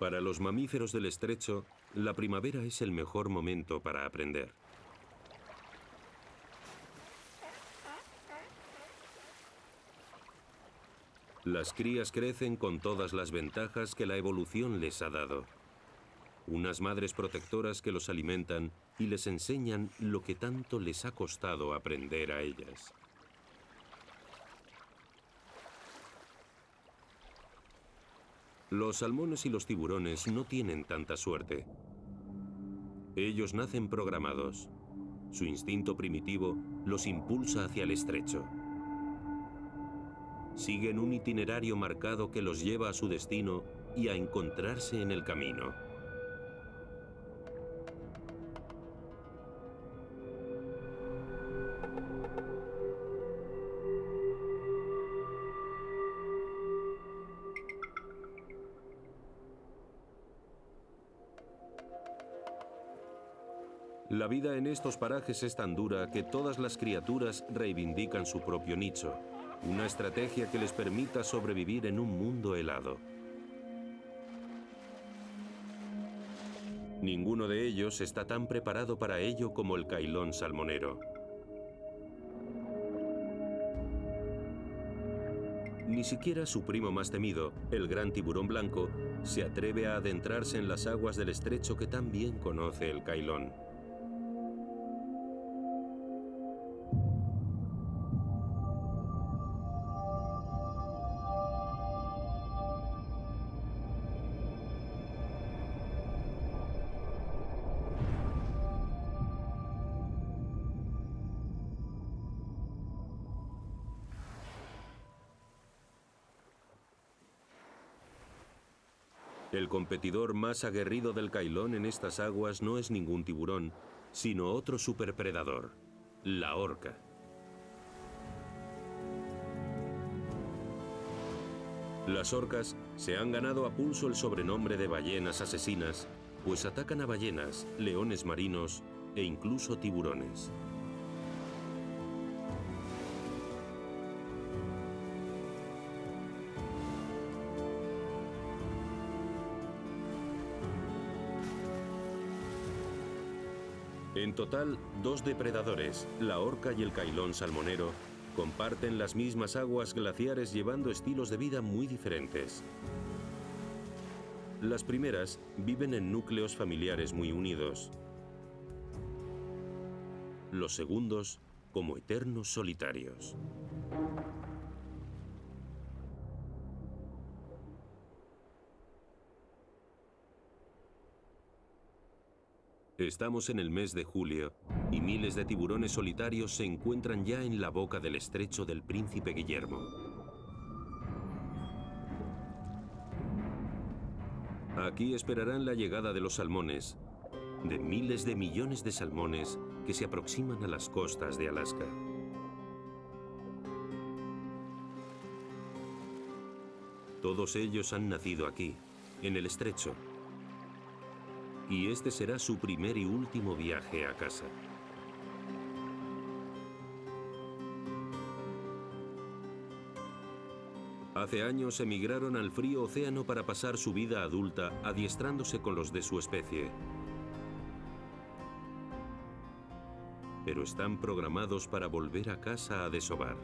Para los mamíferos del estrecho, la primavera es el mejor momento para aprender. Las crías crecen con todas las ventajas que la evolución les ha dado. Unas madres protectoras que los alimentan y les enseñan lo que tanto les ha costado aprender a ellas. Los salmones y los tiburones no tienen tanta suerte. Ellos nacen programados. Su instinto primitivo los impulsa hacia el estrecho. Siguen un itinerario marcado que los lleva a su destino y a encontrarse en el camino. La vida en estos parajes es tan dura que todas las criaturas reivindican su propio nicho, una estrategia que les permita sobrevivir en un mundo helado. Ninguno de ellos está tan preparado para ello como el cailón salmonero. Ni siquiera su primo más temido, el gran tiburón blanco, se atreve a adentrarse en las aguas del estrecho que tan bien conoce el cailón. El competidor más aguerrido del cailón en estas aguas no es ningún tiburón, sino otro superpredador, la orca. Las orcas se han ganado a pulso el sobrenombre de ballenas asesinas, pues atacan a ballenas, leones marinos e incluso tiburones. En total, dos depredadores, la orca y el cailón salmonero, comparten las mismas aguas glaciares llevando estilos de vida muy diferentes. Las primeras viven en núcleos familiares muy unidos. Los segundos, como eternos solitarios. Estamos en el mes de julio y miles de tiburones solitarios se encuentran ya en la boca del estrecho del Príncipe Guillermo. Aquí esperarán la llegada de los salmones, de miles de millones de salmones que se aproximan a las costas de Alaska. Todos ellos han nacido aquí, en el estrecho. Y este será su primer y último viaje a casa. Hace años emigraron al frío océano para pasar su vida adulta adiestrándose con los de su especie. Pero están programados para volver a casa a desovar.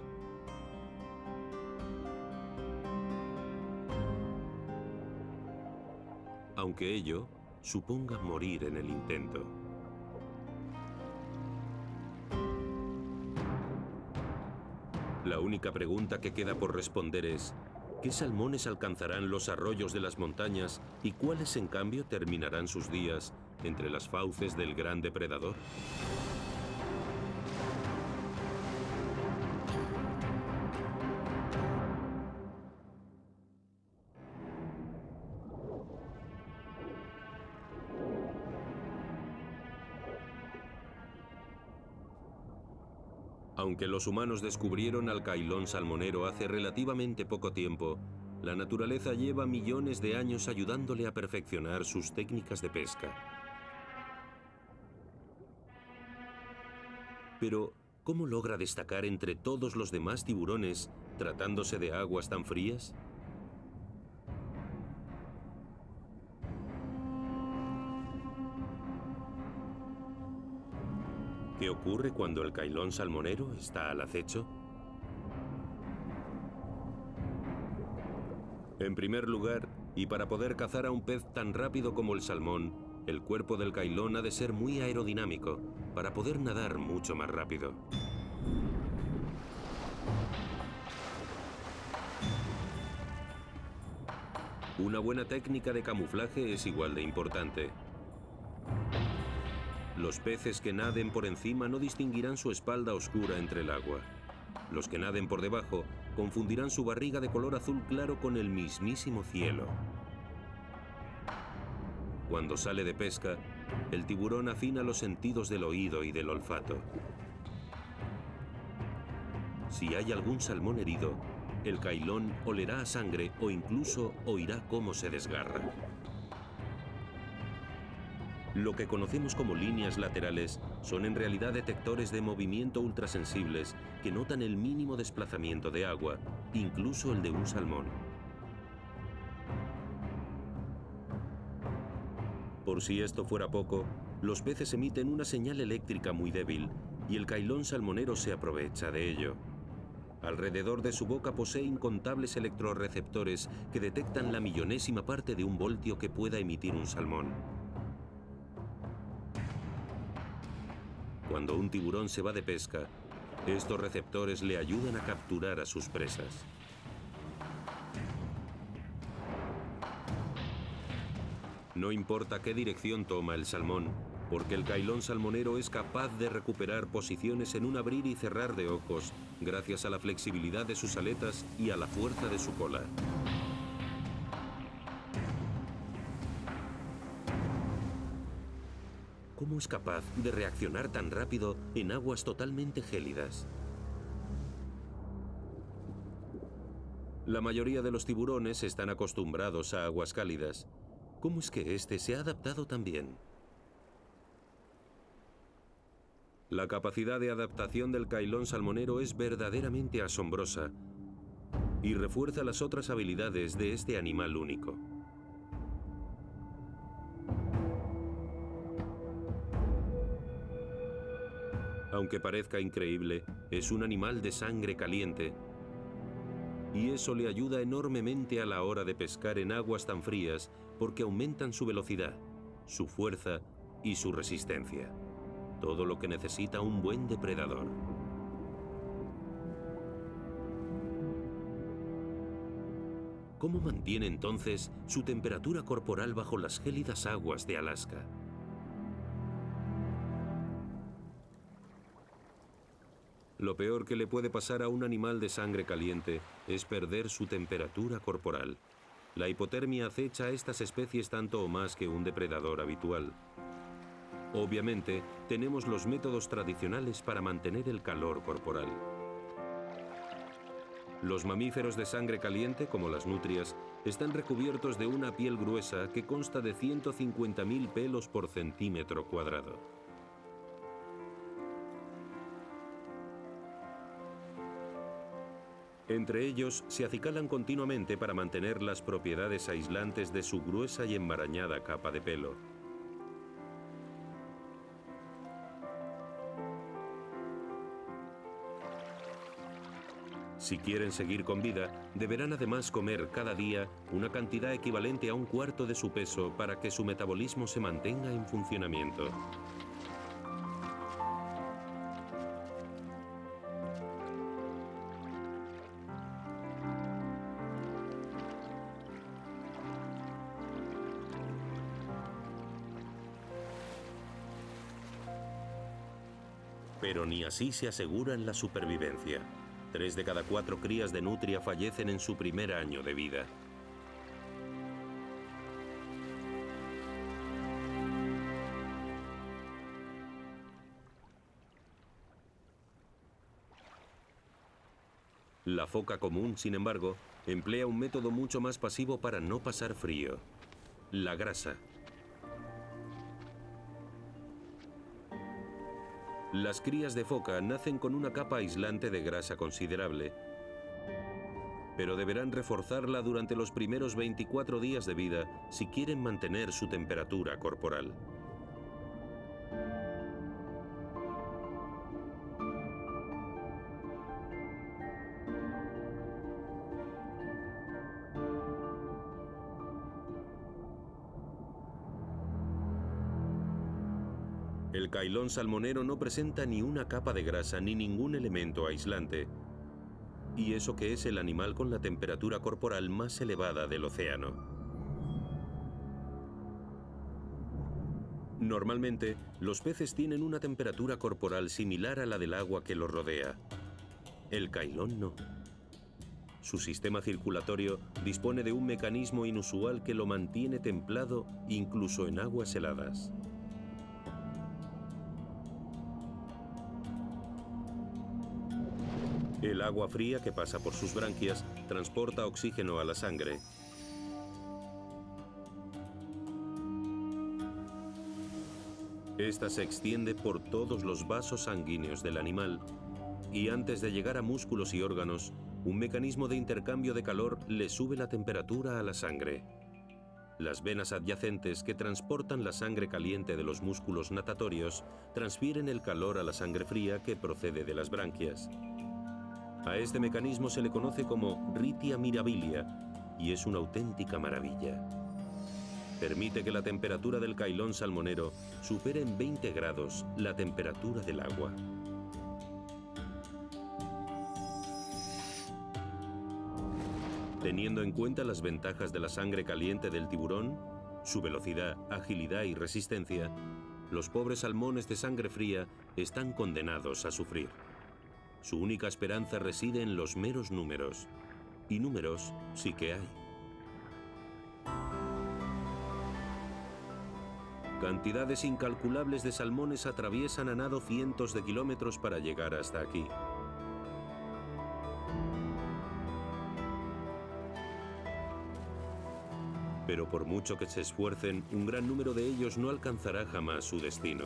Aunque ello suponga morir en el intento. La única pregunta que queda por responder es: ¿qué salmones alcanzarán los arroyos de las montañas y cuáles, en cambio, terminarán sus días entre las fauces del gran depredador? Aunque los humanos descubrieron al cailón salmonero hace relativamente poco tiempo, la naturaleza lleva millones de años ayudándole a perfeccionar sus técnicas de pesca. Pero, ¿cómo logra destacar entre todos los demás tiburones tratándose de aguas tan frías? ¿Qué ocurre cuando el cailón salmonero está al acecho? En primer lugar, y para poder cazar a un pez tan rápido como el salmón, el cuerpo del cailón ha de ser muy aerodinámico para poder nadar mucho más rápido. Una buena técnica de camuflaje es igual de importante. Los peces que naden por encima no distinguirán su espalda oscura entre el agua. Los que naden por debajo confundirán su barriga de color azul claro con el mismísimo cielo. Cuando sale de pesca, el tiburón afina los sentidos del oído y del olfato. Si hay algún salmón herido, el cailón olerá a sangre o incluso oirá cómo se desgarra. Lo que conocemos como líneas laterales son en realidad detectores de movimiento ultrasensibles que notan el mínimo desplazamiento de agua, incluso el de un salmón. Por si esto fuera poco, los peces emiten una señal eléctrica muy débil y el cailón salmonero se aprovecha de ello. Alrededor de su boca posee incontables electrorreceptores que detectan la millonésima parte de un voltio que pueda emitir un salmón. Cuando un tiburón se va de pesca, estos receptores le ayudan a capturar a sus presas. No importa qué dirección toma el salmón, porque el cailón salmonero es capaz de recuperar posiciones en un abrir y cerrar de ojos, gracias a la flexibilidad de sus aletas y a la fuerza de su cola. ¿Cómo es capaz de reaccionar tan rápido en aguas totalmente gélidas? La mayoría de los tiburones están acostumbrados a aguas cálidas. ¿Cómo es que este se ha adaptado tan bien? La capacidad de adaptación del cailón salmonero es verdaderamente asombrosa y refuerza las otras habilidades de este animal único. Aunque parezca increíble, es un animal de sangre caliente y eso le ayuda enormemente a la hora de pescar en aguas tan frías porque aumentan su velocidad, su fuerza y su resistencia. Todo lo que necesita un buen depredador. ¿Cómo mantiene entonces su temperatura corporal bajo las gélidas aguas de Alaska? Lo peor que le puede pasar a un animal de sangre caliente es perder su temperatura corporal. La hipotermia acecha a estas especies tanto o más que un depredador habitual. Obviamente, tenemos los métodos tradicionales para mantener el calor corporal. Los mamíferos de sangre caliente, como las nutrias, están recubiertos de una piel gruesa que consta de 150.000 pelos por centímetro cuadrado. Entre ellos se acicalan continuamente para mantener las propiedades aislantes de su gruesa y enmarañada capa de pelo. Si quieren seguir con vida, deberán además comer cada día una cantidad equivalente a un cuarto de su peso para que su metabolismo se mantenga en funcionamiento. Pero ni así se aseguran la supervivencia. 3 de cada 4 crías de nutria fallecen en su primer año de vida. La foca común, sin embargo, emplea un método mucho más pasivo para no pasar frío: la grasa. Las crías de foca nacen con una capa aislante de grasa considerable, pero deberán reforzarla durante los primeros 24 días de vida si quieren mantener su temperatura corporal. El cailón salmonero no presenta ni una capa de grasa ni ningún elemento aislante. Y eso que es el animal con la temperatura corporal más elevada del océano. Normalmente, los peces tienen una temperatura corporal similar a la del agua que los rodea. El cailón no. Su sistema circulatorio dispone de un mecanismo inusual que lo mantiene templado incluso en aguas heladas. El agua fría que pasa por sus branquias transporta oxígeno a la sangre. Esta se extiende por todos los vasos sanguíneos del animal y antes de llegar a músculos y órganos, un mecanismo de intercambio de calor le sube la temperatura a la sangre. Las venas adyacentes que transportan la sangre caliente de los músculos natatorios transfieren el calor a la sangre fría que procede de las branquias. A este mecanismo se le conoce como Rhytia mirabilia y es una auténtica maravilla. Permite que la temperatura del cailón salmonero supere en 20 grados la temperatura del agua. Teniendo en cuenta las ventajas de la sangre caliente del tiburón, su velocidad, agilidad y resistencia, los pobres salmones de sangre fría están condenados a sufrir. Su única esperanza reside en los meros números. Y números sí que hay. Cantidades incalculables de salmones atraviesan a nado cientos de kilómetros para llegar hasta aquí. Pero por mucho que se esfuercen, un gran número de ellos no alcanzará jamás su destino.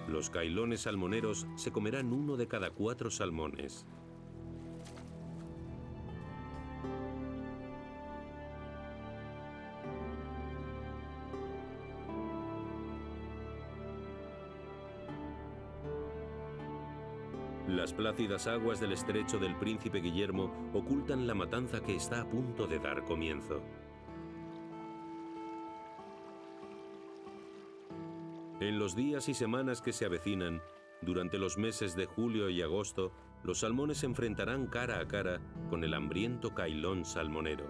Los cailones salmoneros se comerán 1 de cada 4 salmones. Las plácidas aguas del estrecho del Príncipe Guillermo ocultan la matanza que está a punto de dar comienzo. En los días y semanas que se avecinan, durante los meses de julio y agosto, los salmones se enfrentarán cara a cara con el hambriento cailón salmonero.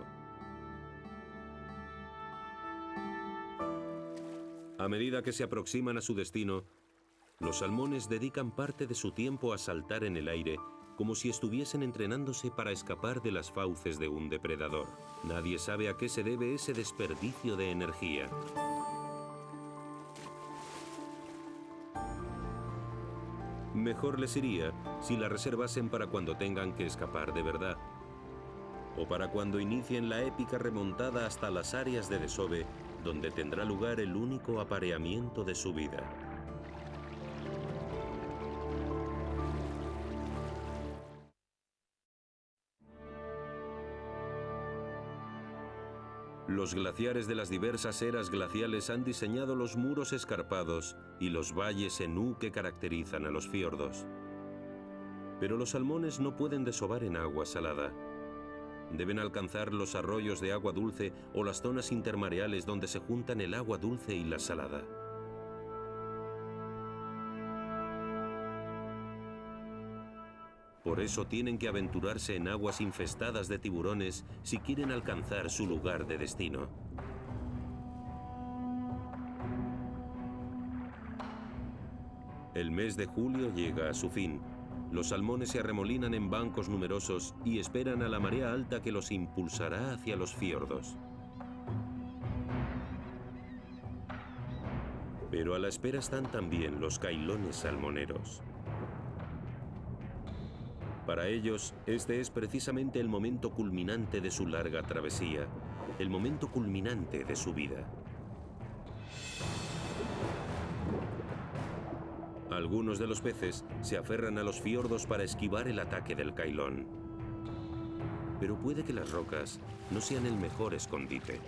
A medida que se aproximan a su destino, los salmones dedican parte de su tiempo a saltar en el aire, como si estuviesen entrenándose para escapar de las fauces de un depredador. Nadie sabe a qué se debe ese desperdicio de energía. Mejor les iría si la reservasen para cuando tengan que escapar de verdad, o para cuando inicien la épica remontada hasta las áreas de desove, donde tendrá lugar el único apareamiento de su vida. Los glaciares de las diversas eras glaciales han diseñado los muros escarpados y los valles en U que caracterizan a los fiordos. Pero los salmones no pueden desovar en agua salada. Deben alcanzar los arroyos de agua dulce o las zonas intermareales donde se juntan el agua dulce y la salada. Por eso tienen que aventurarse en aguas infestadas de tiburones si quieren alcanzar su lugar de destino. El mes de julio llega a su fin. Los salmones se arremolinan en bancos numerosos y esperan a la marea alta que los impulsará hacia los fiordos. Pero a la espera están también los cailones salmoneros. Para ellos, este es precisamente el momento culminante de su larga travesía, el momento culminante de su vida. Algunos de los peces se aferran a los fiordos para esquivar el ataque del cailón. Pero puede que las rocas no sean el mejor escondite.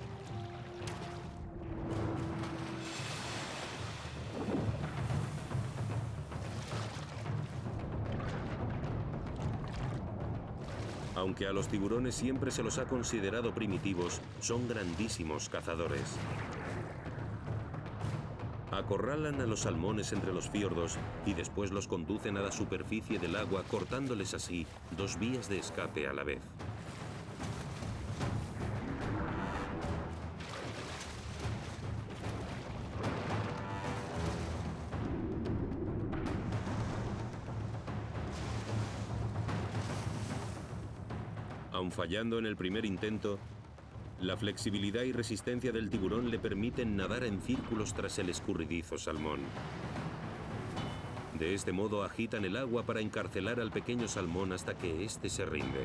Aunque a los tiburones siempre se los ha considerado primitivos, son grandísimos cazadores. Acorralan a los salmones entre los fiordos y después los conducen a la superficie del agua, cortándoles así dos vías de escape a la vez. Aun fallando en el primer intento, la flexibilidad y resistencia del tiburón le permiten nadar en círculos tras el escurridizo salmón. De este modo agitan el agua para encarcelar al pequeño salmón hasta que éste se rinde.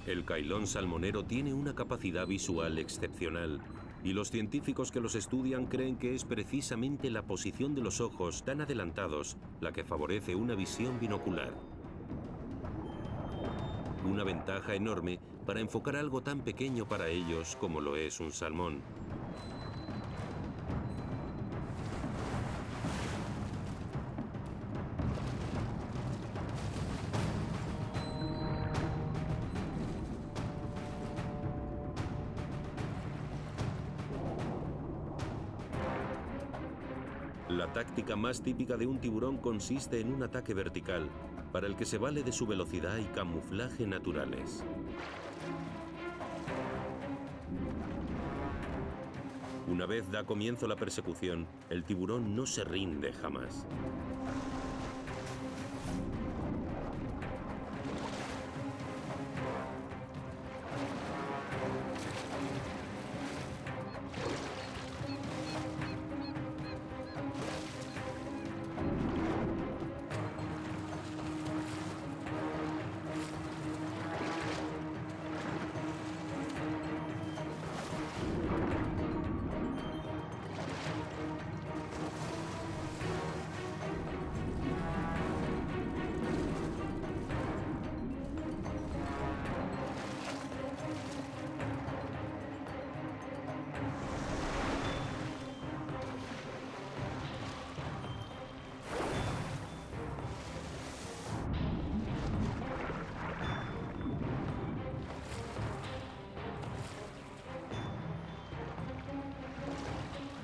El cailón salmonero tiene una capacidad visual excepcional, y los científicos que los estudian creen que es precisamente la posición de los ojos tan adelantados la que favorece una visión binocular. Una ventaja enorme para enfocar algo tan pequeño para ellos como lo es un salmón. La táctica más típica de un tiburón consiste en un ataque vertical, para el que se vale de su velocidad y camuflaje naturales. Una vez da comienzo la persecución, el tiburón no se rinde jamás.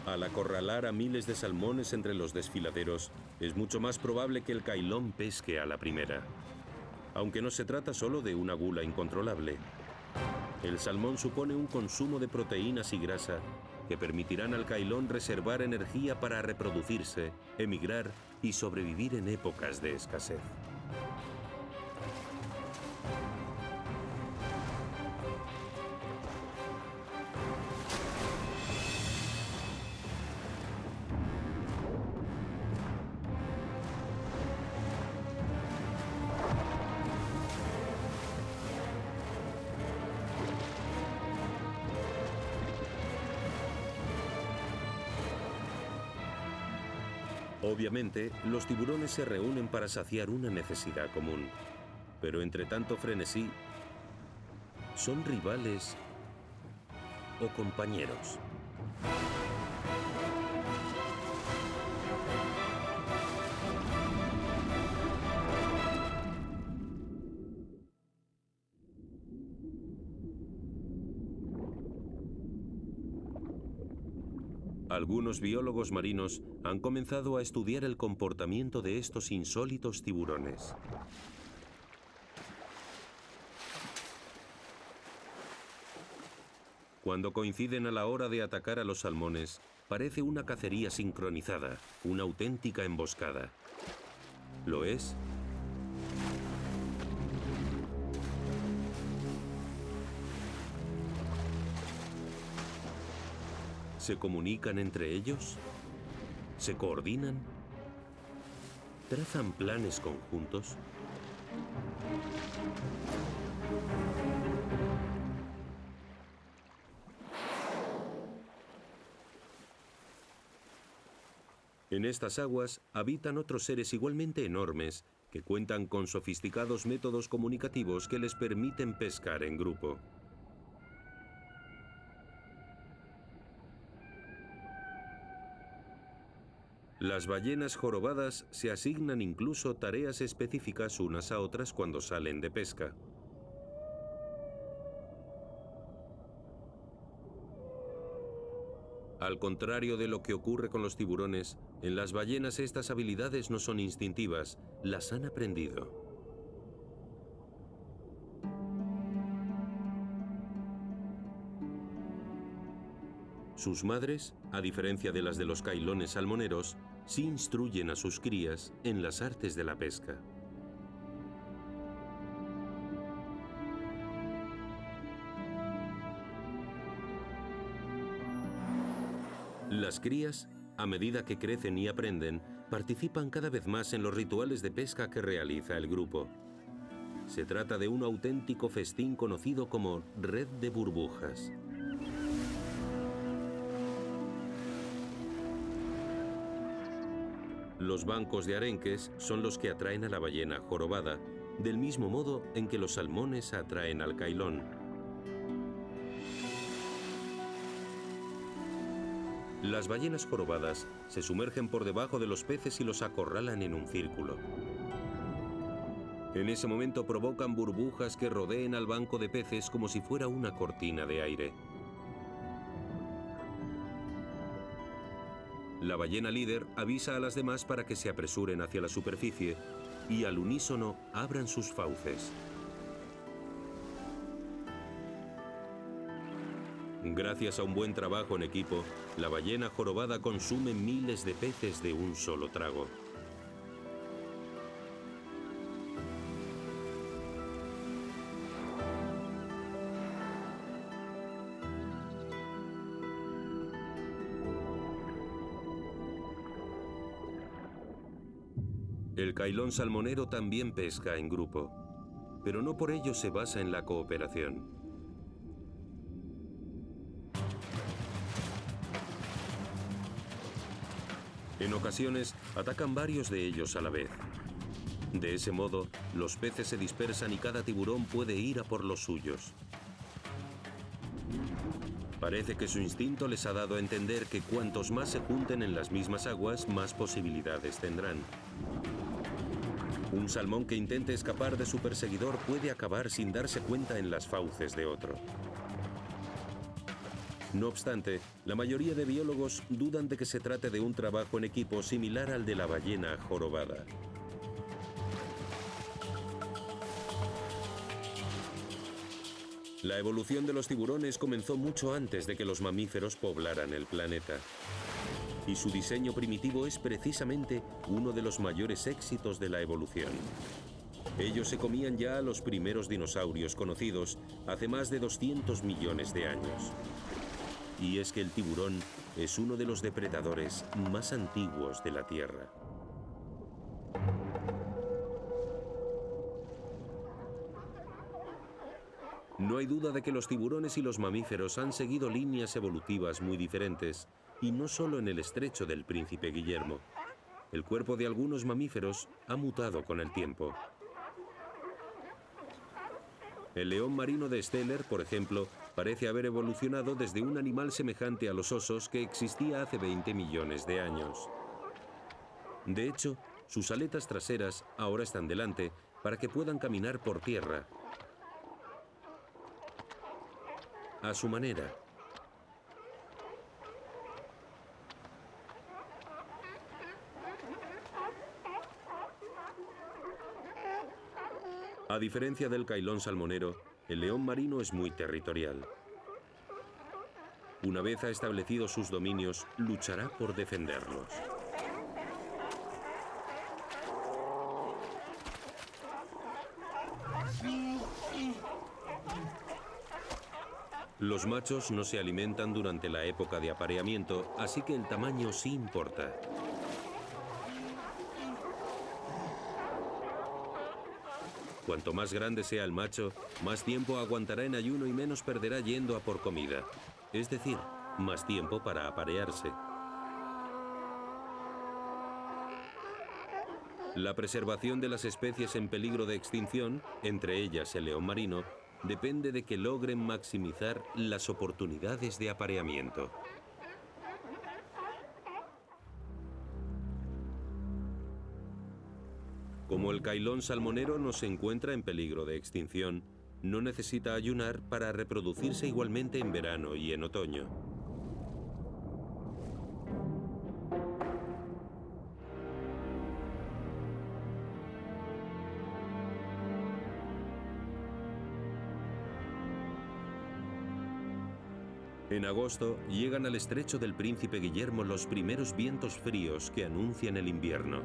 Al acorralar a miles de salmones entre los desfiladeros, es mucho más probable que el cailón pesque a la primera. Aunque no se trata solo de una gula incontrolable. El salmón supone un consumo de proteínas y grasa que permitirán al cailón reservar energía para reproducirse, emigrar y sobrevivir en épocas de escasez. Obviamente, los tiburones se reúnen para saciar una necesidad común. Pero entre tanto frenesí, ¿son rivales o compañeros? Algunos biólogos marinos han comenzado a estudiar el comportamiento de estos insólitos tiburones. Cuando coinciden a la hora de atacar a los salmones, parece una cacería sincronizada, una auténtica emboscada. ¿Lo es? ¿Se comunican entre ellos? ¿Se coordinan? ¿Trazan planes conjuntos? En estas aguas habitan otros seres igualmente enormes que cuentan con sofisticados métodos comunicativos que les permiten pescar en grupo. Las ballenas jorobadas se asignan incluso tareas específicas unas a otras cuando salen de pesca. Al contrario de lo que ocurre con los tiburones, en las ballenas estas habilidades no son instintivas, las han aprendido. Sus madres, a diferencia de las de los cailones salmoneros, sí instruyen a sus crías en las artes de la pesca. Las crías, a medida que crecen y aprenden, participan cada vez más en los rituales de pesca que realiza el grupo. Se trata de un auténtico festín conocido como red de burbujas. Los bancos de arenques son los que atraen a la ballena jorobada, del mismo modo en que los salmones atraen al cailón. Las ballenas jorobadas se sumergen por debajo de los peces y los acorralan en un círculo. En ese momento provocan burbujas que rodeen al banco de peces como si fuera una cortina de aire. La ballena líder avisa a las demás para que se apresuren hacia la superficie y al unísono abran sus fauces. Gracias a un buen trabajo en equipo, la ballena jorobada consume miles de peces de un solo trago. El cailón salmonero también pesca en grupo, pero no por ello se basa en la cooperación. En ocasiones, atacan varios de ellos a la vez. De ese modo, los peces se dispersan y cada tiburón puede ir a por los suyos. Parece que su instinto les ha dado a entender que cuantos más se junten en las mismas aguas, más posibilidades tendrán. Un salmón que intente escapar de su perseguidor puede acabar sin darse cuenta en las fauces de otro. No obstante, la mayoría de biólogos dudan de que se trate de un trabajo en equipo similar al de la ballena jorobada. La evolución de los tiburones comenzó mucho antes de que los mamíferos poblaran el planeta. Y su diseño primitivo es precisamente uno de los mayores éxitos de la evolución. Ellos se comían ya a los primeros dinosaurios conocidos hace más de 200 millones de años. Y es que el tiburón es uno de los depredadores más antiguos de la Tierra. No hay duda de que los tiburones y los mamíferos han seguido líneas evolutivas muy diferentes, y no solo en el estrecho del Príncipe Guillermo. El cuerpo de algunos mamíferos ha mutado con el tiempo. El león marino de Steller, por ejemplo, parece haber evolucionado desde un animal semejante a los osos que existía hace 20 millones de años. De hecho, sus aletas traseras ahora están delante para que puedan caminar por tierra, a su manera. A diferencia del cailón salmonero, el león marino es muy territorial. Una vez ha establecido sus dominios, luchará por defenderlos. Los machos no se alimentan durante la época de apareamiento, así que el tamaño sí importa. Cuanto más grande sea el macho, más tiempo aguantará en ayuno y menos perderá yendo a por comida. Es decir, más tiempo para aparearse. La preservación de las especies en peligro de extinción, entre ellas el león marino, depende de que logren maximizar las oportunidades de apareamiento. Como el cailón salmonero no se encuentra en peligro de extinción, no necesita ayunar para reproducirse igualmente en verano y en otoño. En agosto llegan al estrecho del Príncipe Guillermo los primeros vientos fríos que anuncian el invierno.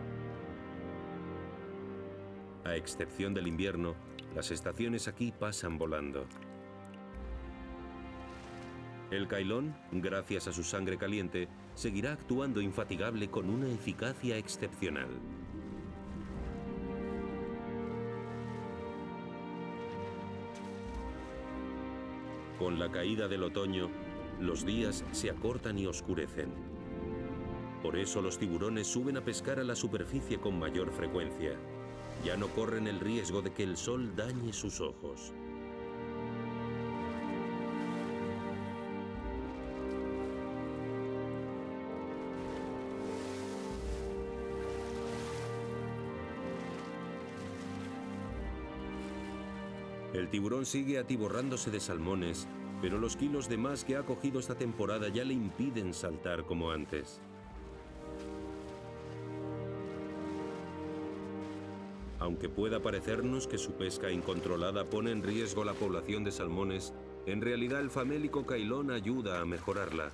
A excepción del invierno, las estaciones aquí pasan volando. El cailón, gracias a su sangre caliente, seguirá actuando infatigable con una eficacia excepcional. Con la caída del otoño, los días se acortan y oscurecen. Por eso los tiburones suben a pescar a la superficie con mayor frecuencia. Ya no corren el riesgo de que el sol dañe sus ojos. El tiburón sigue atiborrándose de salmones, pero los kilos de más que ha cogido esta temporada ya le impiden saltar como antes. Aunque pueda parecernos que su pesca incontrolada pone en riesgo la población de salmones, en realidad el famélico cailón ayuda a mejorarla.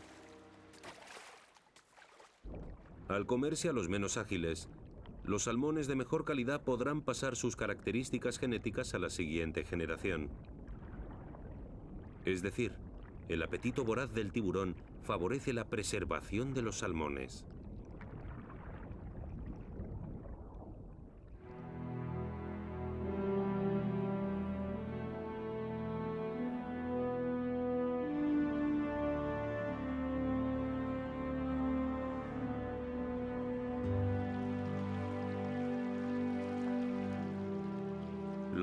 Al comerse a los menos ágiles, los salmones de mejor calidad podrán pasar sus características genéticas a la siguiente generación. Es decir, el apetito voraz del tiburón favorece la preservación de los salmones.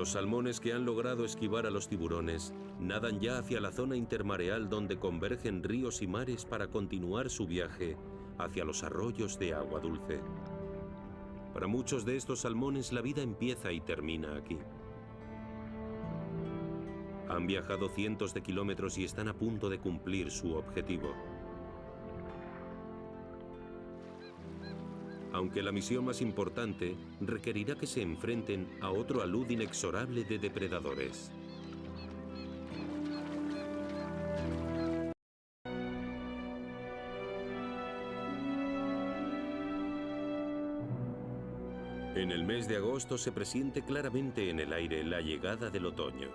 Los salmones que han logrado esquivar a los tiburones nadan ya hacia la zona intermareal donde convergen ríos y mares para continuar su viaje hacia los arroyos de agua dulce. Para muchos de estos salmones la vida empieza y termina aquí. Han viajado cientos de kilómetros y están a punto de cumplir su objetivo. Aunque la misión más importante requerirá que se enfrenten a otro alud inexorable de depredadores. En el mes de agosto se presiente claramente en el aire la llegada del otoño.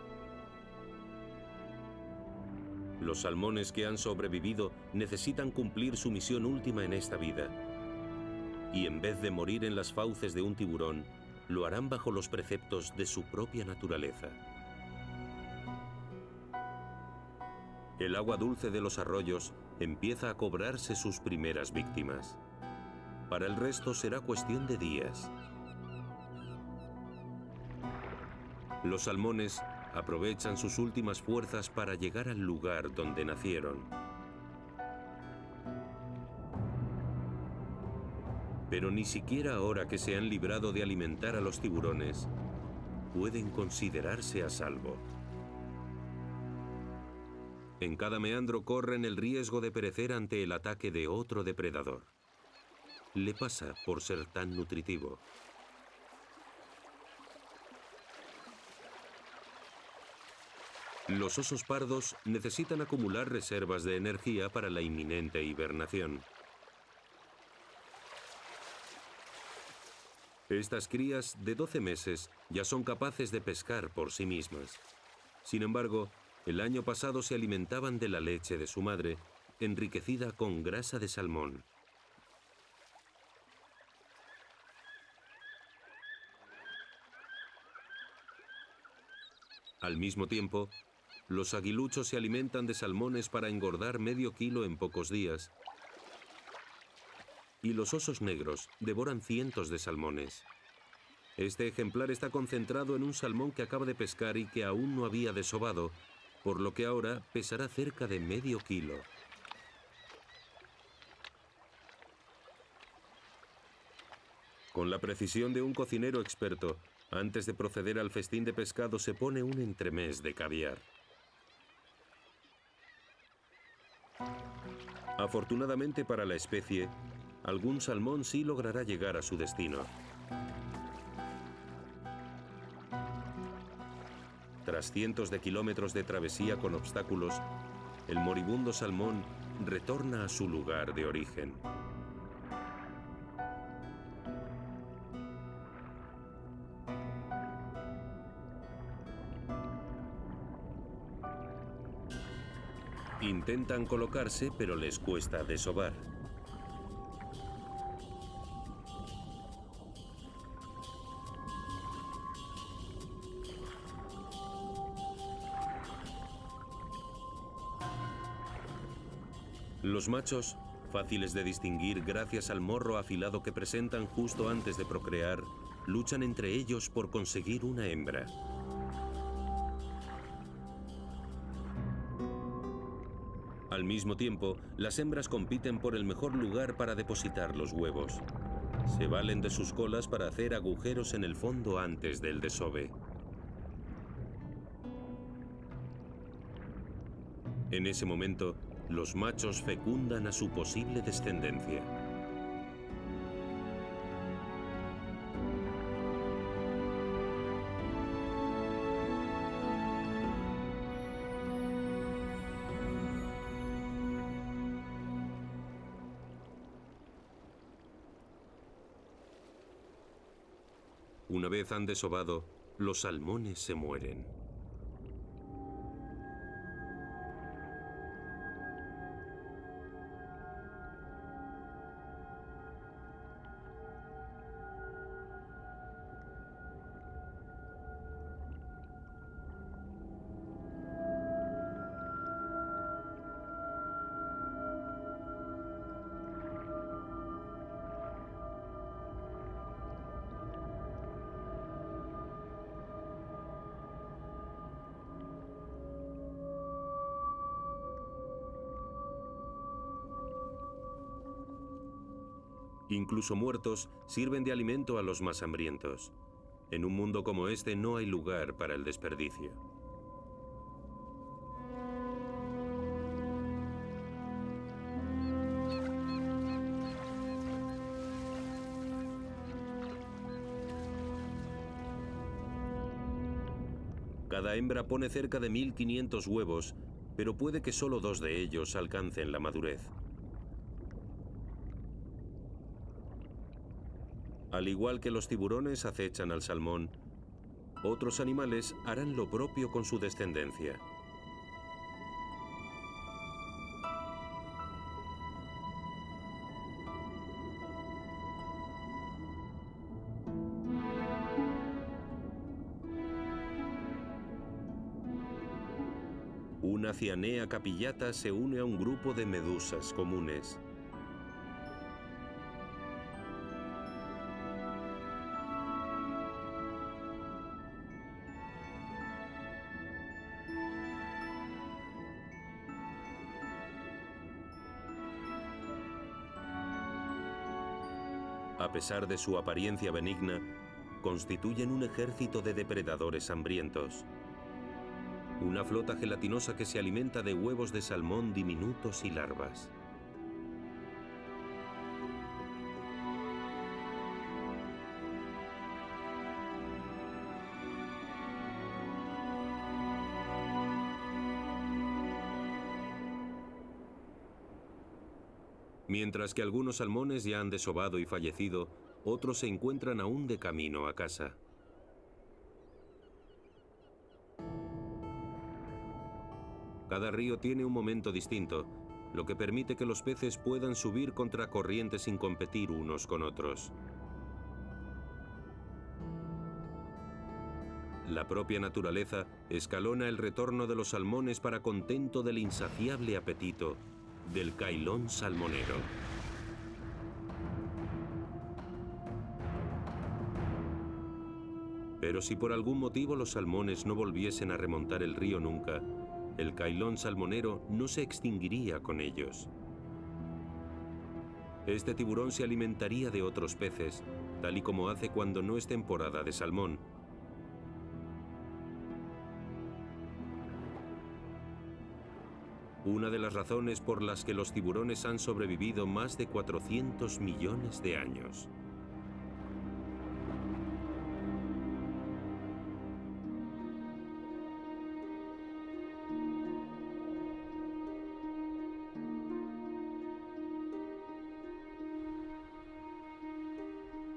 Los salmones que han sobrevivido necesitan cumplir su misión última en esta vida. Y en vez de morir en las fauces de un tiburón, lo harán bajo los preceptos de su propia naturaleza. El agua dulce de los arroyos empieza a cobrarse sus primeras víctimas. Para el resto será cuestión de días. Los salmones aprovechan sus últimas fuerzas para llegar al lugar donde nacieron. Pero ni siquiera ahora que se han librado de alimentar a los tiburones, pueden considerarse a salvo. En cada meandro corren el riesgo de perecer ante el ataque de otro depredador. Le pasa por ser tan nutritivo. Los osos pardos necesitan acumular reservas de energía para la inminente hibernación. Estas crías de 12 meses ya son capaces de pescar por sí mismas. Sin embargo, el año pasado se alimentaban de la leche de su madre, enriquecida con grasa de salmón. Al mismo tiempo, los aguiluchos se alimentan de salmones para engordar medio kilo en pocos días. Y los osos negros devoran cientos de salmones. Este ejemplar está concentrado en un salmón que acaba de pescar y que aún no había desovado, por lo que ahora pesará cerca de medio kilo. Con la precisión de un cocinero experto, antes de proceder al festín de pescado se pone un entremés de caviar. Afortunadamente para la especie, algún salmón sí logrará llegar a su destino. Tras cientos de kilómetros de travesía con obstáculos, el moribundo salmón retorna a su lugar de origen. Intentan colocarse, pero les cuesta desovar. Los machos, fáciles de distinguir gracias al morro afilado que presentan justo antes de procrear, luchan entre ellos por conseguir una hembra. Al mismo tiempo, las hembras compiten por el mejor lugar para depositar los huevos. Se valen de sus colas para hacer agujeros en el fondo antes del desove. En ese momento, los machos fecundan a su posible descendencia. Una vez han desovado, los salmones se mueren. Incluso muertos, sirven de alimento a los más hambrientos. En un mundo como este no hay lugar para el desperdicio. Cada hembra pone cerca de 1500 huevos, pero puede que solo 2 de ellos alcancen la madurez. Al igual que los tiburones acechan al salmón, otros animales harán lo propio con su descendencia. Una Cyanea capillata se une a un grupo de medusas comunes. A pesar de su apariencia benigna, constituyen un ejército de depredadores hambrientos. Una flota gelatinosa que se alimenta de huevos de salmón diminutos y larvas. Mientras que algunos salmones ya han desovado y fallecido, otros se encuentran aún de camino a casa. Cada río tiene un momento distinto, lo que permite que los peces puedan subir contra corriente sin competir unos con otros. La propia naturaleza escalona el retorno de los salmones para contento del insaciable apetito del cailón salmonero. Pero si por algún motivo los salmones no volviesen a remontar el río nunca, el cailón salmonero no se extinguiría con ellos. Este tiburón se alimentaría de otros peces tal y como hace cuando no es temporada de salmón. Una de las razones por las que los tiburones han sobrevivido más de 400 millones de años.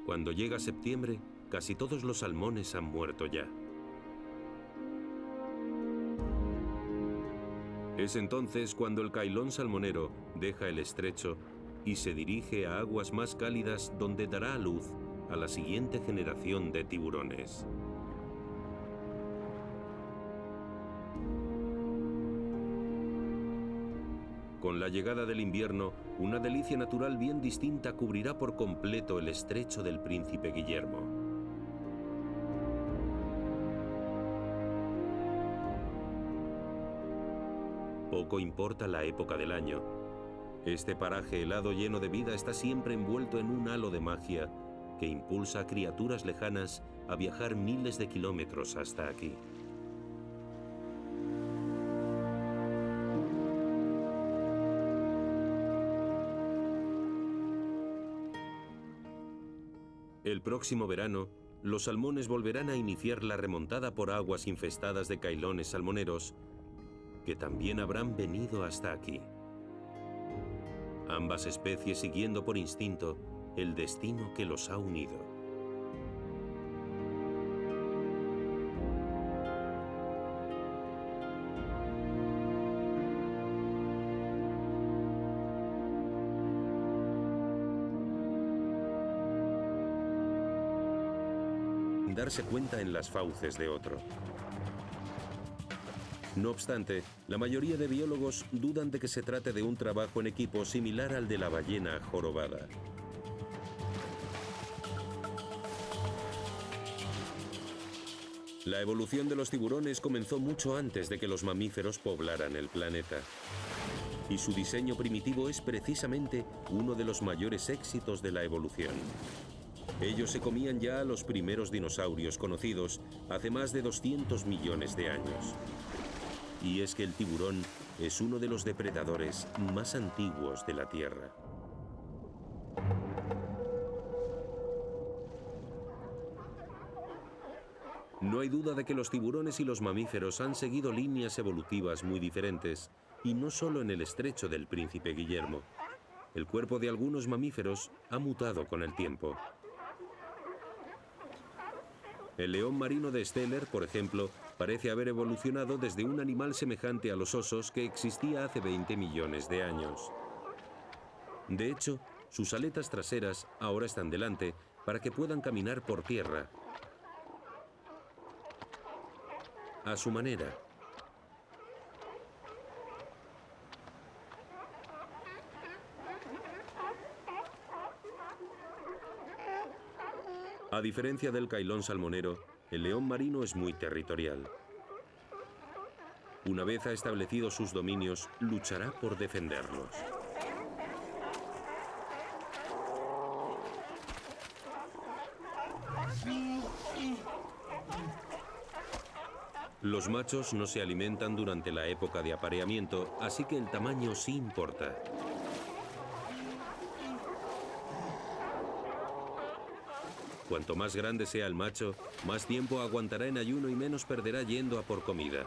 Cuando llega septiembre, casi todos los salmones han muerto ya. Es entonces cuando el cailón salmonero deja el estrecho y se dirige a aguas más cálidas, donde dará a luz a la siguiente generación de tiburones. Con la llegada del invierno, una delicia natural bien distinta cubrirá por completo el estrecho del Príncipe Guillermo. Poco importa la época del año. Este paraje helado lleno de vida está siempre envuelto en un halo de magia que impulsa a criaturas lejanas a viajar miles de kilómetros hasta aquí. El próximo verano, los salmones volverán a iniciar la remontada por aguas infestadas de cailones salmoneros, que también habrán venido hasta aquí. Ambas especies siguiendo por instinto el destino que los ha unido. Darse cuenta en las fauces de otro. No obstante, la mayoría de biólogos dudan de que se trate de un trabajo en equipo similar al de la ballena jorobada. La evolución de los tiburones comenzó mucho antes de que los mamíferos poblaran el planeta. Y su diseño primitivo es precisamente uno de los mayores éxitos de la evolución. Ellos se comían ya a los primeros dinosaurios conocidos hace más de 200 millones de años. Y es que el tiburón es uno de los depredadores más antiguos de la Tierra. No hay duda de que los tiburones y los mamíferos han seguido líneas evolutivas muy diferentes, y no solo en el estrecho del Príncipe Guillermo. El cuerpo de algunos mamíferos ha mutado con el tiempo. El león marino de Steller, por ejemplo, parece haber evolucionado desde un animal semejante a los osos que existía hace 20 millones de años. De hecho, sus aletas traseras ahora están delante para que puedan caminar por tierra, a su manera. A diferencia del cailón salmonero, el león marino es muy territorial. Una vez ha establecido sus dominios, luchará por defenderlos. Los machos no se alimentan durante la época de apareamiento, así que el tamaño sí importa. Cuanto más grande sea el macho, más tiempo aguantará en ayuno y menos perderá yendo a por comida.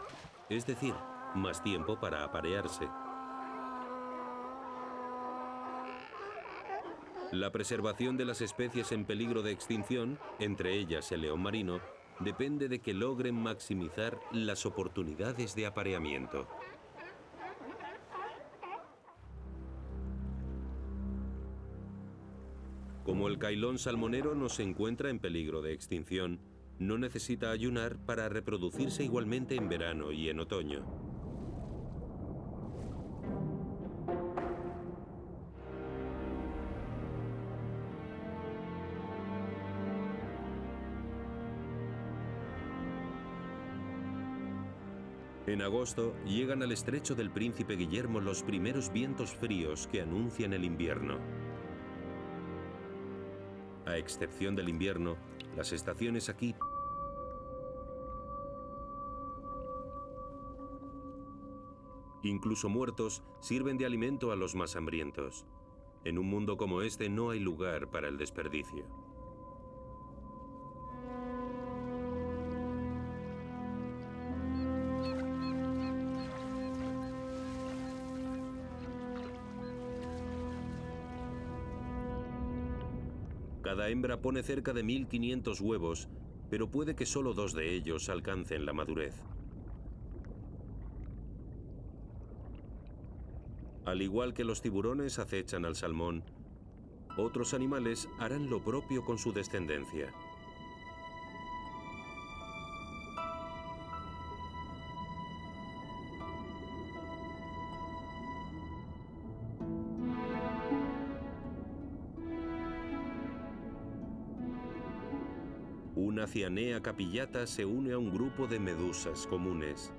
Es decir, más tiempo para aparearse. La preservación de las especies en peligro de extinción, entre ellas el león marino, depende de que logren maximizar las oportunidades de apareamiento. Como el cailón salmonero no se encuentra en peligro de extinción, no necesita ayunar para reproducirse igualmente en verano y en otoño. En agosto llegan al estrecho del Príncipe Guillermo los primeros vientos fríos que anuncian el invierno. A excepción del invierno, las estaciones aquí incluso muertos sirven de alimento a los más hambrientos. En un mundo como este no hay lugar para el desperdicio. Cada hembra pone cerca de 1500 huevos, pero puede que solo 2 de ellos alcancen la madurez. Al igual que los tiburones acechan al salmón, otros animales harán lo propio con su descendencia. Una Cyanea capillata se une a un grupo de medusas comunes.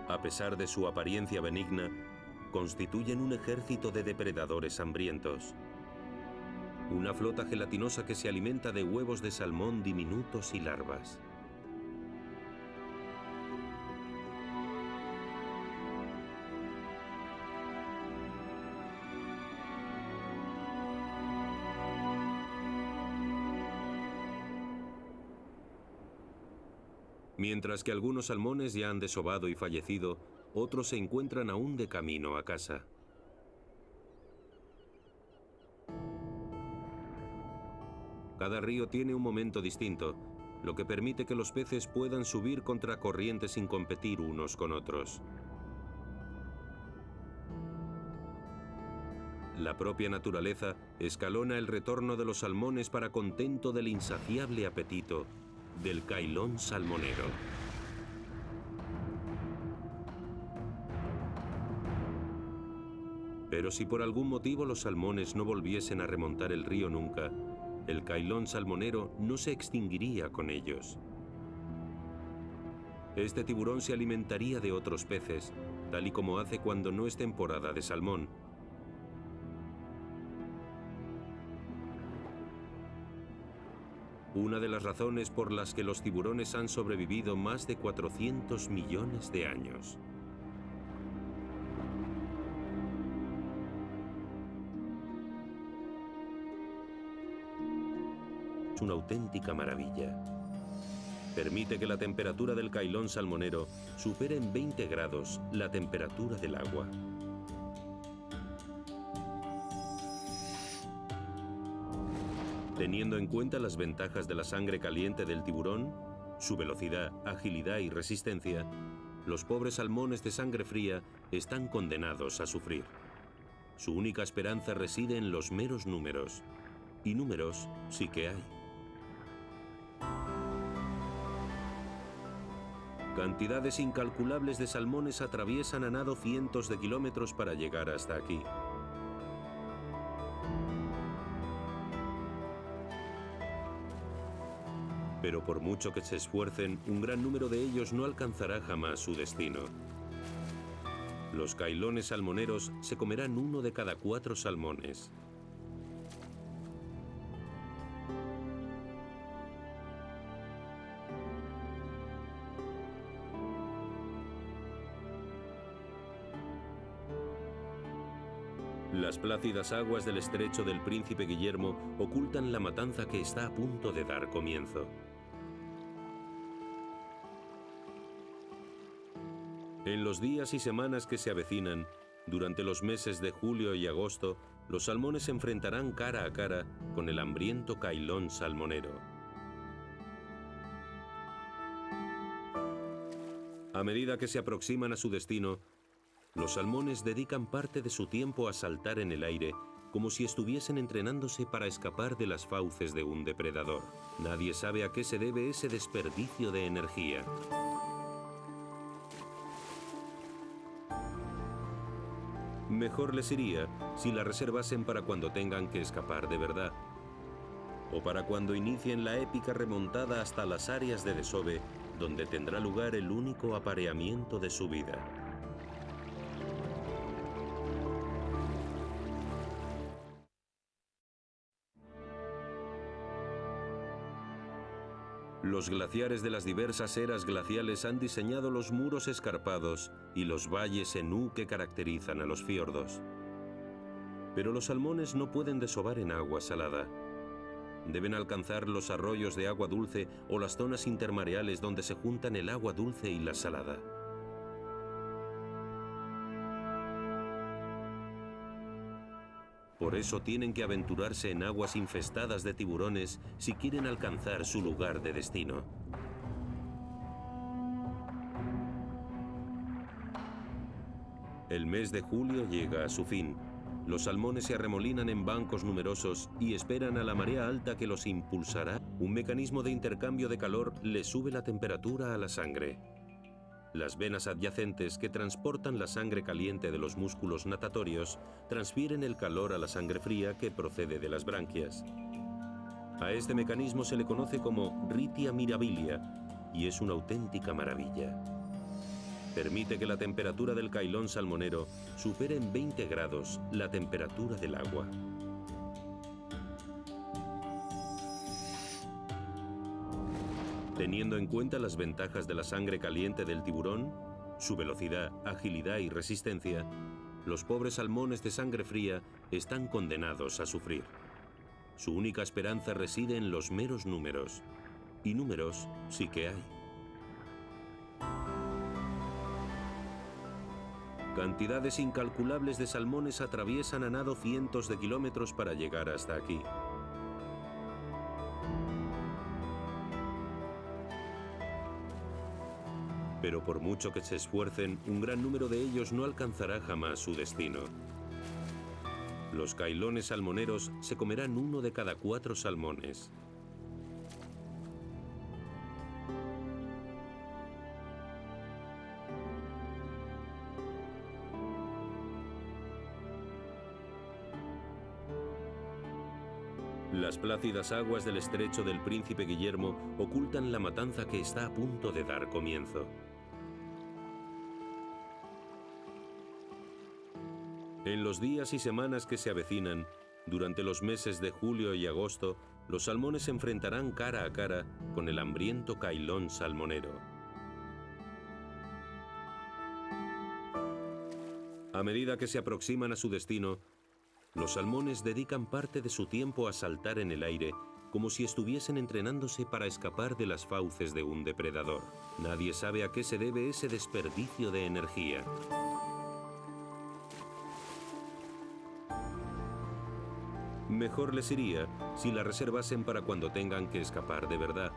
A pesar de su apariencia benigna, constituyen un ejército de depredadores hambrientos. Una flota gelatinosa que se alimenta de huevos de salmón diminutos y larvas. Mientras que algunos salmones ya han desovado y fallecido, otros se encuentran aún de camino a casa. Cada río tiene un momento distinto, lo que permite que los peces puedan subir contra corriente sin competir unos con otros. La propia naturaleza escalona el retorno de los salmones para contento del insaciable apetito del cailón salmonero. Pero si por algún motivo los salmones no volviesen a remontar el río nunca, el cailón salmonero no se extinguiría con ellos. Este tiburón se alimentaría de otros peces, tal y como hace cuando no es temporada de salmón. Una de las razones por las que los tiburones han sobrevivido más de 400 millones de años. Es una auténtica maravilla. Permite que la temperatura del cailón salmonero supere en 20 grados la temperatura del agua. Teniendo en cuenta las ventajas de la sangre caliente del tiburón, su velocidad, agilidad y resistencia, los pobres salmones de sangre fría están condenados a sufrir. Su única esperanza reside en los meros números. Y números sí que hay. Cantidades incalculables de salmones atraviesan a nado cientos de kilómetros para llegar hasta aquí. Pero por mucho que se esfuercen, un gran número de ellos no alcanzará jamás su destino. Los cailones salmoneros se comerán 1 de cada 4 salmones. Las plácidas aguas del estrecho del Príncipe Guillermo ocultan la matanza que está a punto de dar comienzo. En los días y semanas que se avecinan, durante los meses de julio y agosto, los salmones se enfrentarán cara a cara con el hambriento cailón salmonero. A medida que se aproximan a su destino, los salmones dedican parte de su tiempo a saltar en el aire, como si estuviesen entrenándose para escapar de las fauces de un depredador. Nadie sabe a qué se debe ese desperdicio de energía. Mejor les iría si la reservasen para cuando tengan que escapar de verdad, o para cuando inicien la épica remontada hasta las áreas de desove, donde tendrá lugar el único apareamiento de su vida. Los glaciares de las diversas eras glaciales han diseñado los muros escarpados y los valles en U que caracterizan a los fiordos. Pero los salmones no pueden desovar en agua salada. Deben alcanzar los arroyos de agua dulce o las zonas intermareales donde se juntan el agua dulce y la salada. Por eso tienen que aventurarse en aguas infestadas de tiburones si quieren alcanzar su lugar de destino. El mes de julio llega a su fin. Los salmones se arremolinan en bancos numerosos y esperan a la marea alta que los impulsará. Un mecanismo de intercambio de calor les sube la temperatura a la sangre. Las venas adyacentes que transportan la sangre caliente de los músculos natatorios transfieren el calor a la sangre fría que procede de las branquias. A este mecanismo se le conoce como Rhytia mirabilia y es una auténtica maravilla. Permite que la temperatura del cailón salmonero supere en 20 grados la temperatura del agua. Teniendo en cuenta las ventajas de la sangre caliente del tiburón, su velocidad, agilidad y resistencia, los pobres salmones de sangre fría están condenados a sufrir. Su única esperanza reside en los meros números, y números sí que hay. Cantidades incalculables de salmones atraviesan a nado cientos de kilómetros para llegar hasta aquí. Pero por mucho que se esfuercen, un gran número de ellos no alcanzará jamás su destino. Los cailones salmoneros se comerán 1 de cada 4 salmones. Las plácidas aguas del estrecho del Príncipe Guillermo ocultan la matanza que está a punto de dar comienzo. En los días y semanas que se avecinan, durante los meses de julio y agosto, los salmones se enfrentarán cara a cara con el hambriento cailón salmonero. A medida que se aproximan a su destino, los salmones dedican parte de su tiempo a saltar en el aire, como si estuviesen entrenándose para escapar de las fauces de un depredador. Nadie sabe a qué se debe ese desperdicio de energía. Mejor les iría si la reservasen para cuando tengan que escapar de verdad,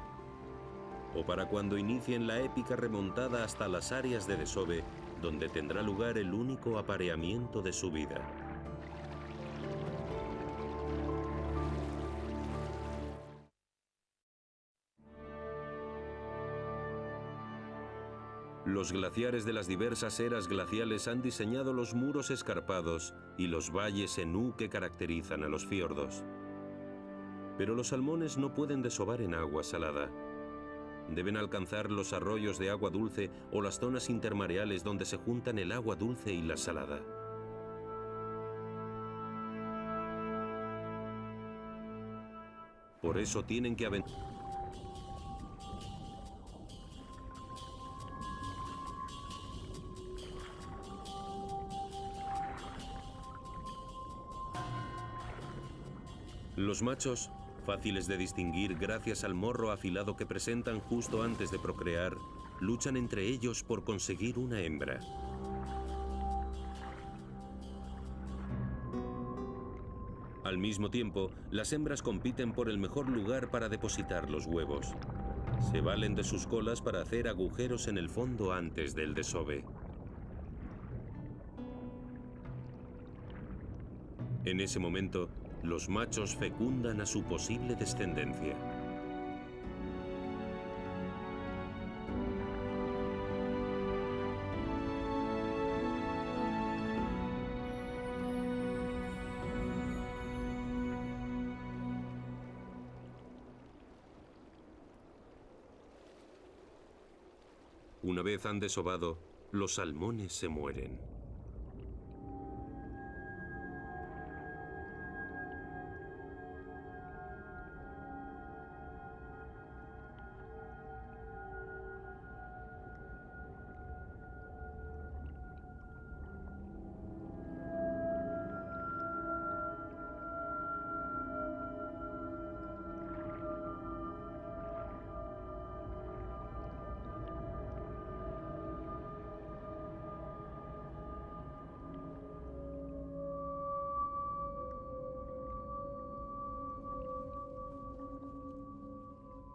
o para cuando inicien la épica remontada hasta las áreas de desove, donde tendrá lugar el único apareamiento de su vida. Los glaciares de las diversas eras glaciales han diseñado los muros escarpados y los valles en U que caracterizan a los fiordos. Pero los salmones no pueden desovar en agua salada. Deben alcanzar los arroyos de agua dulce o las zonas intermareales donde se juntan el agua dulce y la salada. Por eso tienen que aventurar. Los machos, fáciles de distinguir gracias al morro afilado que presentan justo antes de procrear, luchan entre ellos por conseguir una hembra. Al mismo tiempo, las hembras compiten por el mejor lugar para depositar los huevos. Se valen de sus colas para hacer agujeros en el fondo antes del desove. En ese momento, los machos fecundan a su posible descendencia. Una vez han desovado, los salmones se mueren.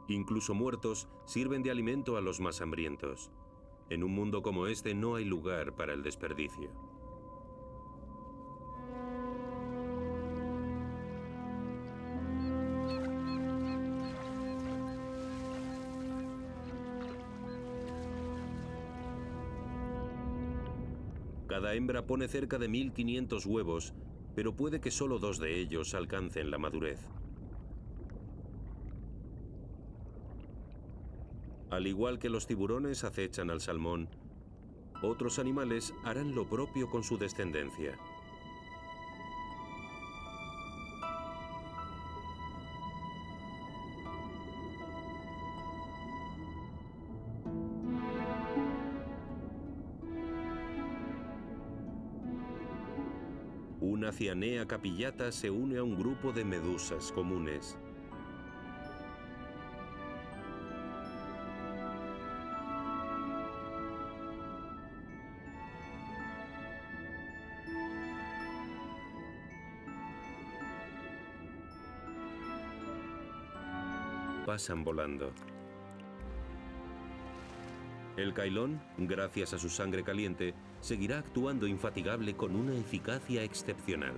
Incluso muertos sirven de alimento a los más hambrientos. En un mundo como este no hay lugar para el desperdicio. Cada hembra pone cerca de 1500 huevos, pero puede que solo 2 de ellos alcancen la madurez. Al igual que los tiburones acechan al salmón, otros animales harán lo propio con su descendencia. Una Cyanea capillata se une a un grupo de medusas comunes. Pasan volando. El cailón, gracias a su sangre caliente, seguirá actuando infatigable con una eficacia excepcional.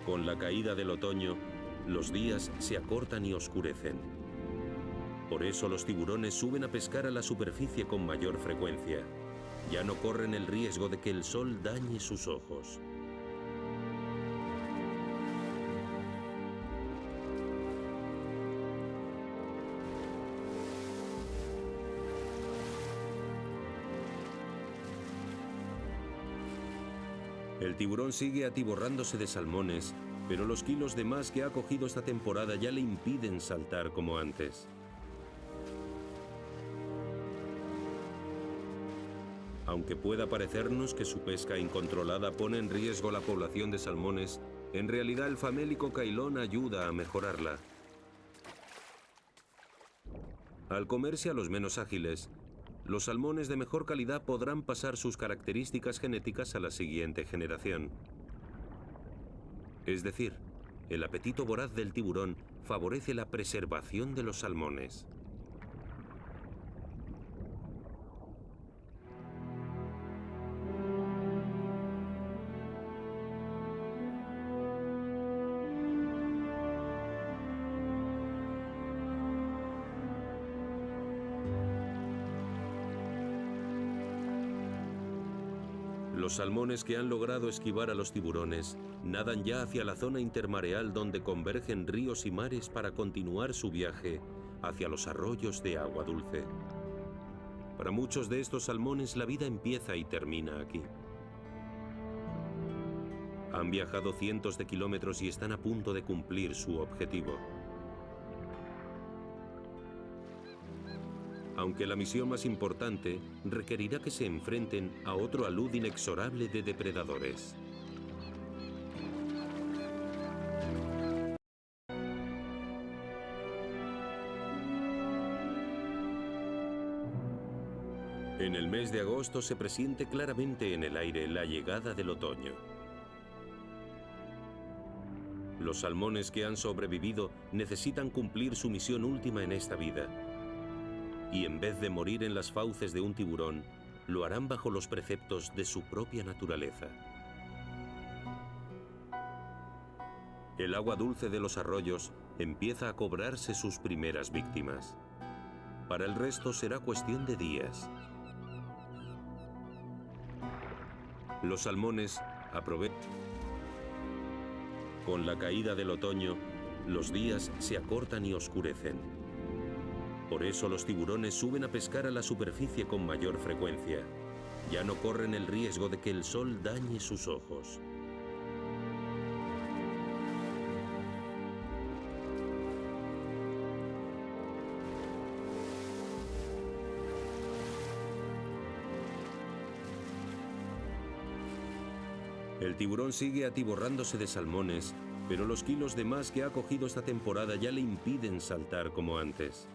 Con la caída del otoño, los días se acortan y oscurecen. Por eso los tiburones suben a pescar a la superficie con mayor frecuencia. Ya no corren el riesgo de que el sol dañe sus ojos. El tiburón sigue atiborrándose de salmones, pero los kilos de más que ha cogido esta temporada ya le impiden saltar como antes. Aunque pueda parecernos que su pesca incontrolada pone en riesgo la población de salmones, en realidad el famélico cailón ayuda a mejorarla. Al comerse a los menos ágiles, los salmones de mejor calidad podrán pasar sus características genéticas a la siguiente generación. Es decir, el apetito voraz del tiburón favorece la preservación de los salmones. Los salmones que han logrado esquivar a los tiburones nadan ya hacia la zona intermareal donde convergen ríos y mares para continuar su viaje hacia los arroyos de agua dulce. Para muchos de estos salmones la vida empieza y termina aquí. Han viajado cientos de kilómetros y están a punto de cumplir su objetivo. Aunque la misión más importante requerirá que se enfrenten a otro alud inexorable de depredadores. En el mes de agosto se presiente claramente en el aire la llegada del otoño. Los salmones que han sobrevivido necesitan cumplir su misión última en esta vida. Y en vez de morir en las fauces de un tiburón, lo harán bajo los preceptos de su propia naturaleza. El agua dulce de los arroyos empieza a cobrarse sus primeras víctimas. Para el resto será cuestión de días. Los salmones aprovechan. Con la caída del otoño, Los días se acortan y oscurecen. Por eso los tiburones suben a pescar a la superficie con mayor frecuencia. Ya no corren el riesgo de que el sol dañe sus ojos. El tiburón sigue atiborrándose de salmones, pero los kilos de más que ha cogido esta temporada ya le impiden saltar como antes.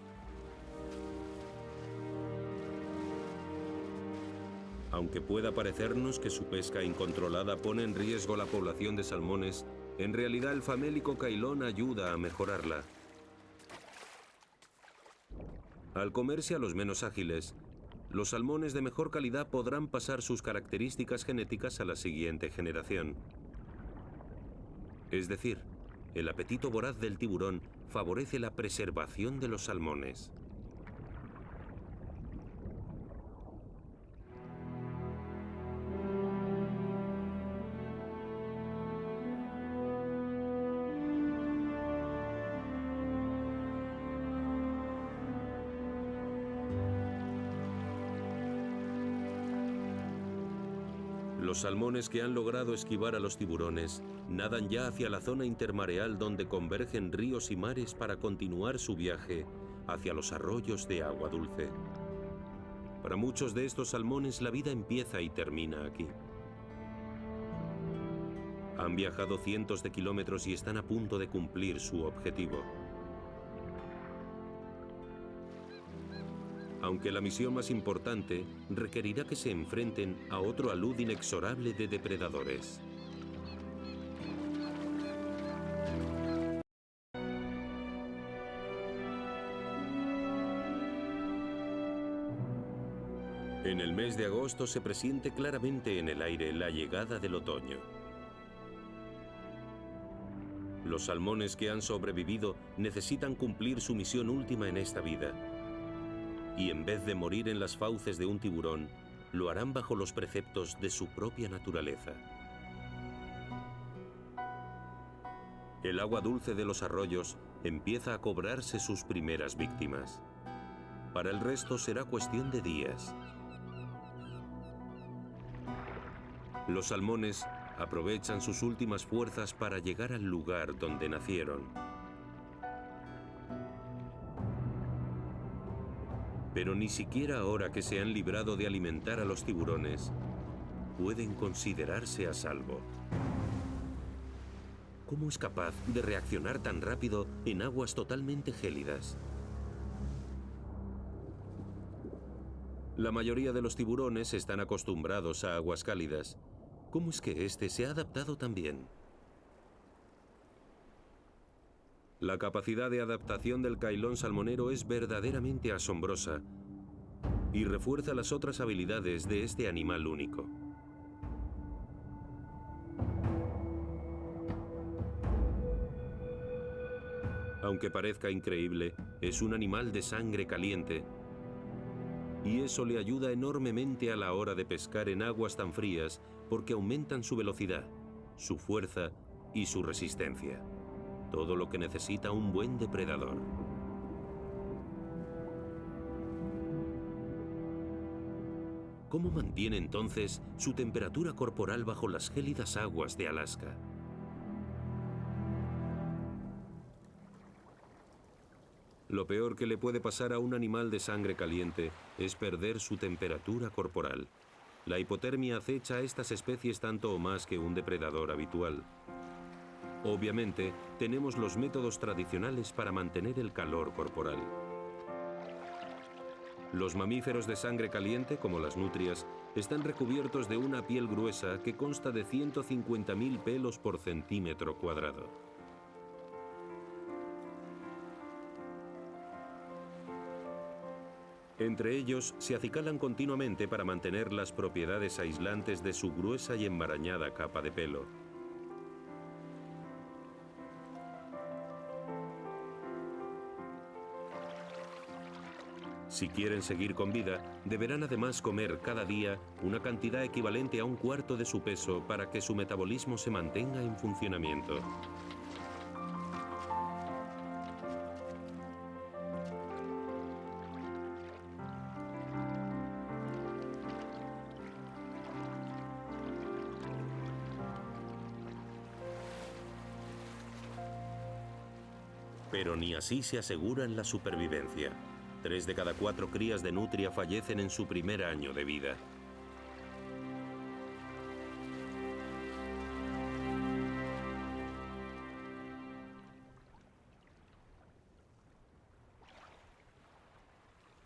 Aunque pueda parecernos que su pesca incontrolada pone en riesgo la población de salmones, en realidad el famélico cailón ayuda a mejorarla. Al comerse a los menos ágiles, los salmones de mejor calidad podrán pasar sus características genéticas a la siguiente generación. Es decir, el apetito voraz del tiburón favorece la preservación de los salmones. Los salmones que han logrado esquivar a los tiburones nadan ya hacia la zona intermareal donde convergen ríos y mares para continuar su viaje hacia los arroyos de agua dulce. Para muchos de estos salmones la vida empieza y termina aquí. Han viajado cientos de kilómetros y están a punto de cumplir su objetivo. Aunque la misión más importante requerirá que se enfrenten a otro alud inexorable de depredadores. En el mes de agosto se presiente claramente en el aire la llegada del otoño. Los salmones que han sobrevivido necesitan cumplir su misión última en esta vida. Y en vez de morir en las fauces de un tiburón, lo harán bajo los preceptos de su propia naturaleza. El agua dulce de los arroyos empieza a cobrarse sus primeras víctimas. Para el resto será cuestión de días. Los salmones aprovechan sus últimas fuerzas para llegar al lugar donde nacieron. Pero ni siquiera ahora que se han librado de alimentar a los tiburones, pueden considerarse a salvo. ¿Cómo es capaz de reaccionar tan rápido en aguas totalmente gélidas? La mayoría de los tiburones están acostumbrados a aguas cálidas. ¿Cómo es que este se ha adaptado tan bien? La capacidad de adaptación del cailón salmonero es verdaderamente asombrosa y refuerza las otras habilidades de este animal único. Aunque parezca increíble, es un animal de sangre caliente y eso le ayuda enormemente a la hora de pescar en aguas tan frías porque aumentan su velocidad, su fuerza y su resistencia. Todo lo que necesita un buen depredador. ¿Cómo mantiene entonces su temperatura corporal bajo las gélidas aguas de Alaska? Lo peor que le puede pasar a un animal de sangre caliente es perder su temperatura corporal. La hipotermia acecha a estas especies tanto o más que un depredador habitual. Obviamente, tenemos los métodos tradicionales para mantener el calor corporal. Los mamíferos de sangre caliente, como las nutrias, están recubiertos de una piel gruesa que consta de 150.000 pelos por centímetro cuadrado. Entre ellos se acicalan continuamente para mantener las propiedades aislantes de su gruesa y enmarañada capa de pelo. Si quieren seguir con vida, deberán además comer cada día una cantidad equivalente a un cuarto de su peso para que su metabolismo se mantenga en funcionamiento. Pero ni así se aseguran la supervivencia. 3 de cada 4 crías de nutria fallecen en su primer año de vida.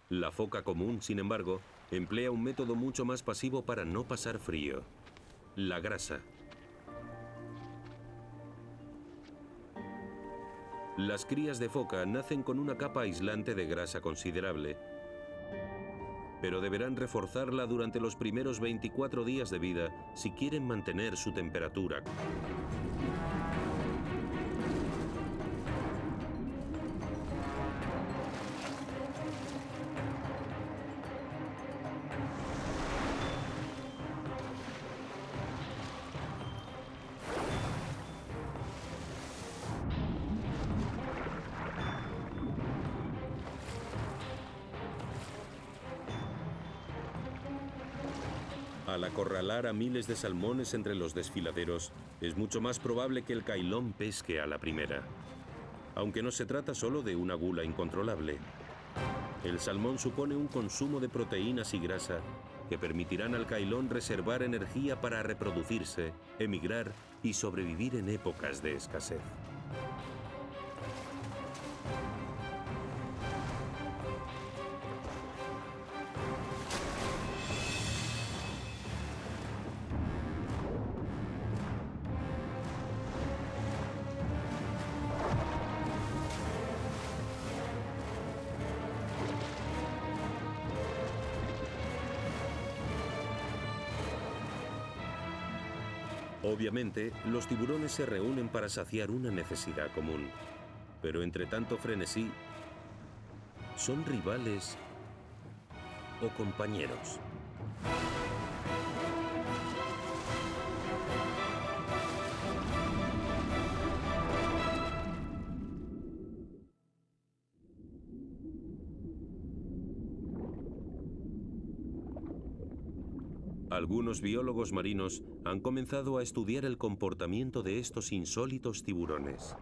La foca común, sin embargo, emplea un método mucho más pasivo para no pasar frío: la grasa. Las crías de foca nacen con una capa aislante de grasa considerable, pero deberán reforzarla durante los primeros 24 días de vida si quieren mantener su temperatura. Al acorralar a miles de salmones entre los desfiladeros, es mucho más probable que el cailón pesque a la primera. Aunque no se trata solo de una gula incontrolable. El salmón supone un consumo de proteínas y grasa que permitirán al cailón reservar energía para reproducirse, emigrar y sobrevivir en épocas de escasez. Obviamente, los tiburones se reúnen para saciar una necesidad común. Pero entre tanto frenesí, ¿son rivales o compañeros? Algunos biólogos marinos han comenzado a estudiar el comportamiento de estos insólitos tiburones.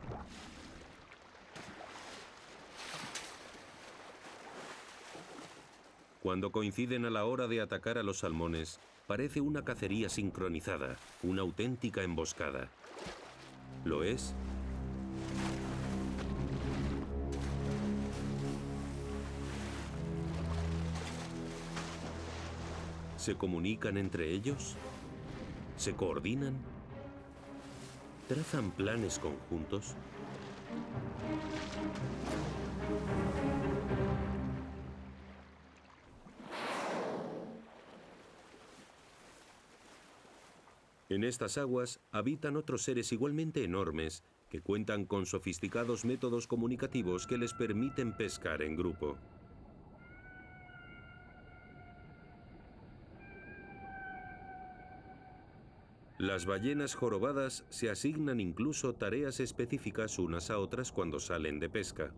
Cuando coinciden a la hora de atacar a los salmones, parece una cacería sincronizada, una auténtica emboscada. ¿Lo es? ¿Se comunican entre ellos? ¿Se coordinan? ¿Trazan planes conjuntos? En estas aguas habitan otros seres igualmente enormes que cuentan con sofisticados métodos comunicativos que les permiten pescar en grupo. Las ballenas jorobadas se asignan incluso tareas específicas unas a otras cuando salen de pesca.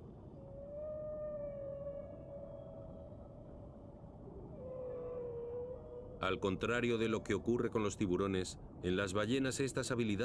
Al contrario de lo que ocurre con los tiburones, en las ballenas estas habilidades